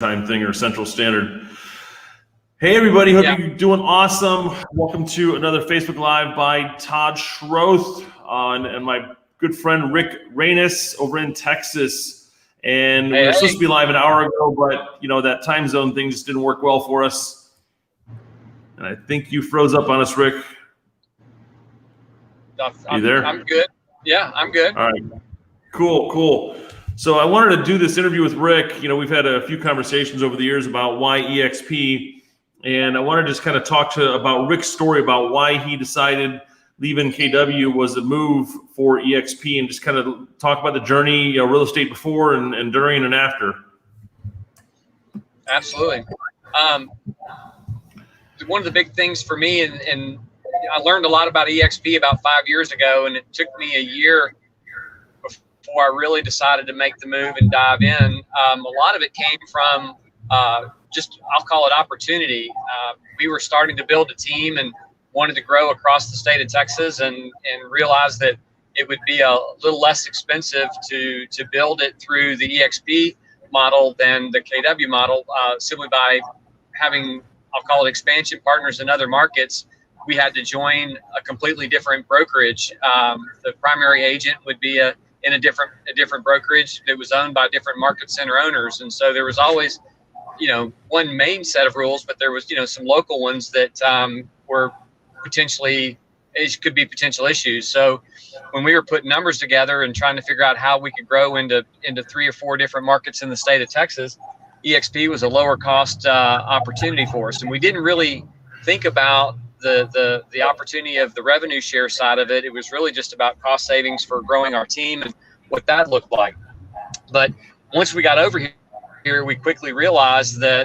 time thing or Central Standard. Hey everybody, hope you're doing awesome. Welcome to another Facebook Live by Todd Schroth and my good friend Rick Raanes over in Texas. And we were supposed to be live an hour ago, but that time zone thing just didn't work well for us. And I think you froze up on us, Rick. You there? I'm good. Yeah, I'm good. All right. Cool. So I wanted to do this interview with Rick. We've had a few conversations over the years about why eXp, and I wanted to just kind of talk about Rick's story about why he decided leaving KW was a move for eXp, and just kind of talk about the journey, real estate before and during and after. Absolutely. One of the big things for me, and I learned a lot about eXp about 5 years ago, and it took me a year before I really decided to make the move and dive in. A lot of it came from just, I'll call it opportunity. We were starting to build a team and wanted to grow across the state of Texas, and realized that it would be a little less expensive to build it through the eXp model than the KW model, simply by having, I'll call it, expansion partners in other markets. We had to join a completely different brokerage. The primary agent would be in a different brokerage that was owned by different market center owners. And so there was always, one main set of rules, but there was, some local ones that were could be potential issues. So when we were putting numbers together and trying to figure out how we could grow into 3 or 4 different markets in the state of Texas, eXp was a lower cost opportunity for us. And we didn't really think about the opportunity of the revenue share side of it. It was really just about cost savings for growing our team and what that looked like. But once we got over here, we quickly realized that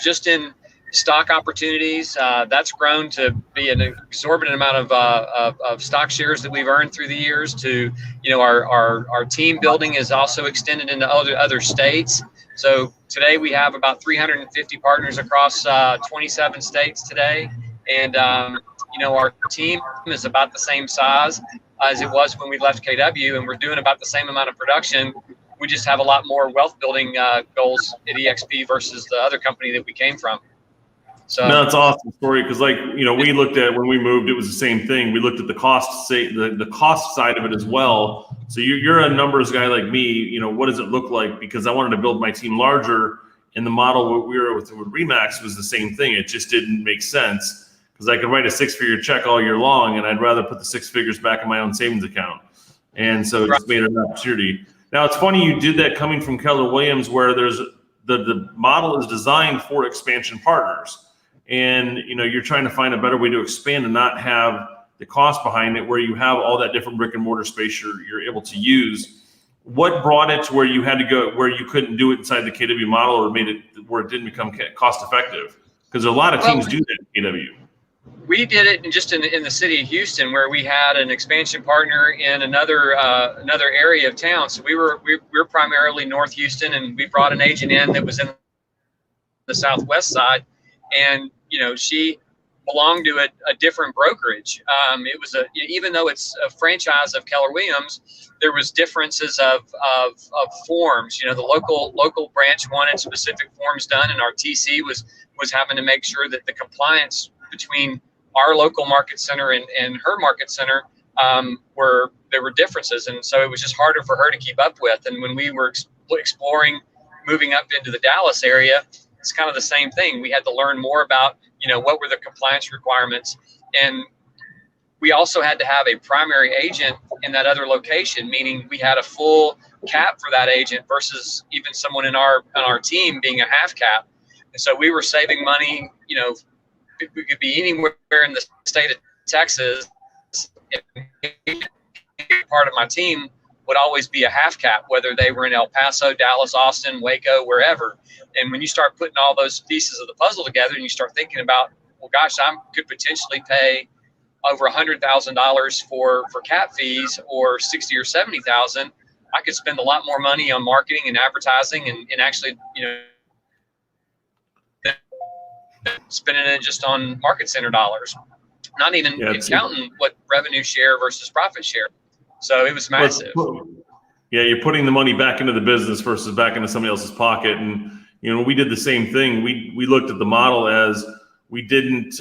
just in stock opportunities, that's grown to be an exorbitant amount of stock shares that we've earned through the years. To our team building is also extended into other states. So today we have about 350 partners across 27 states today, and our team is about the same size as it was when we left KW, and we're doing about the same amount of production. We just have a lot more wealth building goals at eXp versus the other company that we came from. So no, it's an awesome story because, we looked at when we moved, it was the same thing. We looked at the cost side of it as well. So you're a numbers guy like me. What does it look like? Because I wanted to build my team larger, and the model we were with Remax was the same thing. It just didn't make sense because I could write a 6-figure check all year long, and I'd rather put the 6 figures back in my own savings account. And so it just made it an opportunity. Now it's funny you did that coming from Keller Williams, where there's the model is designed for expansion partners. And you're trying to find a better way to expand and not have the cost behind it, where you have all that different brick and mortar space you're able to use. What brought it to where you had to go, where you couldn't do it inside the KW model, or made it where it didn't become cost effective? Because a lot of teams do that in KW. We did it in the city of Houston, where we had an expansion partner in another area of town. So we were primarily North Houston, and we brought an agent in that was in the southwest side, and she belonged to a different brokerage. It was even though it's a franchise of Keller Williams, there was differences of forms. The local branch wanted specific forms done, and our TC was having to make sure that the compliance between our local market center and her market center there were differences, and so it was just harder for her to keep up with. And when we were exploring moving up into the Dallas area, it's kind of the same thing. We had to learn more about, what were the compliance requirements. And we also had to have a primary agent in that other location, meaning we had a full cap for that agent versus even someone on our team being a half cap. And so we were saving money. We could be anywhere in the state of Texas. Part of my team would always be a half cap, whether they were in El Paso, Dallas, Austin, Waco, wherever. And when you start putting all those pieces of the puzzle together, and you start thinking about, well, gosh, I could potentially pay over $100,000 for cap fees, or 60 or 70,000. I could spend a lot more money on marketing and advertising, and actually, spending it just on market center dollars, not even counting what revenue share versus profit share. So it was massive. Yeah, you're putting the money back into the business versus back into somebody else's pocket. And, you know, we did the same thing. We looked at the model as we didn't,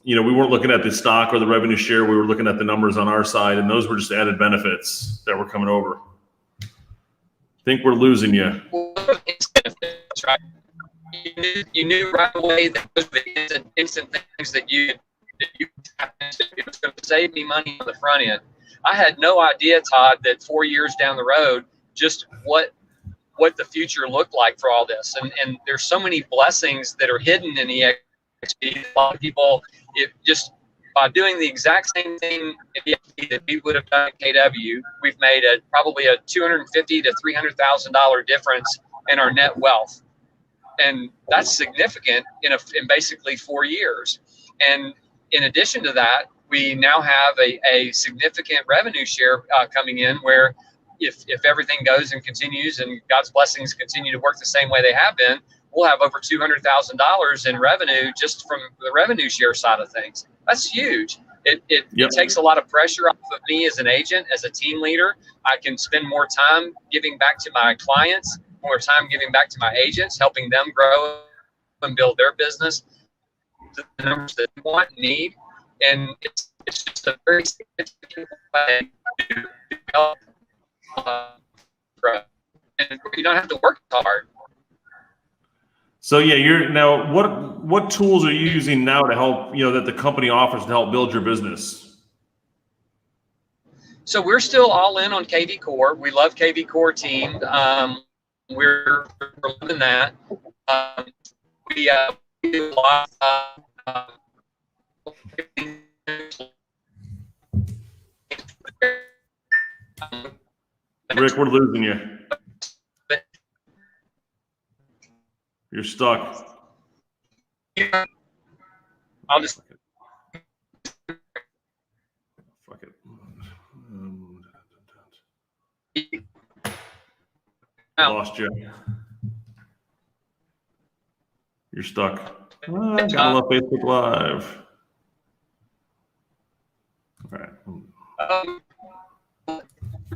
you know, we weren't looking at the stock or the revenue share. We were looking at the numbers on our side, and those were just added benefits that were coming over. I think we're losing you. Well, it's benefits, right? You knew right away that those were the instant things that you tapped into. It was going to save me money on the front end. I had no idea, Todd, that 4 years down the road, just what the future looked like for all this. And there's so many blessings that are hidden in eXp. A lot of people, just by doing the exact same thing in eXp that we would have done at KW, we've made probably a $250,000 to $300,000 difference in our net wealth. And that's significant in basically 4 years. And in addition to that, we now have a significant revenue share coming in, where if everything goes and continues and God's blessings continue to work the same way they have been, we'll have over $200,000 in revenue just from the revenue share side of things. That's huge. It takes a lot of pressure off of me as an agent, as a team leader. I can spend more time giving back to my clients, more time giving back to my agents, helping them grow and build their business to the numbers that they want and need. And it's just a very significant way to help grow. And you don't have to work hard. So yeah, now what tools are you using now to help, you know, that the company offers to help build your business? So we're still all in on KV Core. We love KV Core team. We're loving that. We do a lot of Rick, we're losing you. You're stuck. I'll just. Fuck it. Lost you. You're stuck. Gotta love Facebook Live. All right.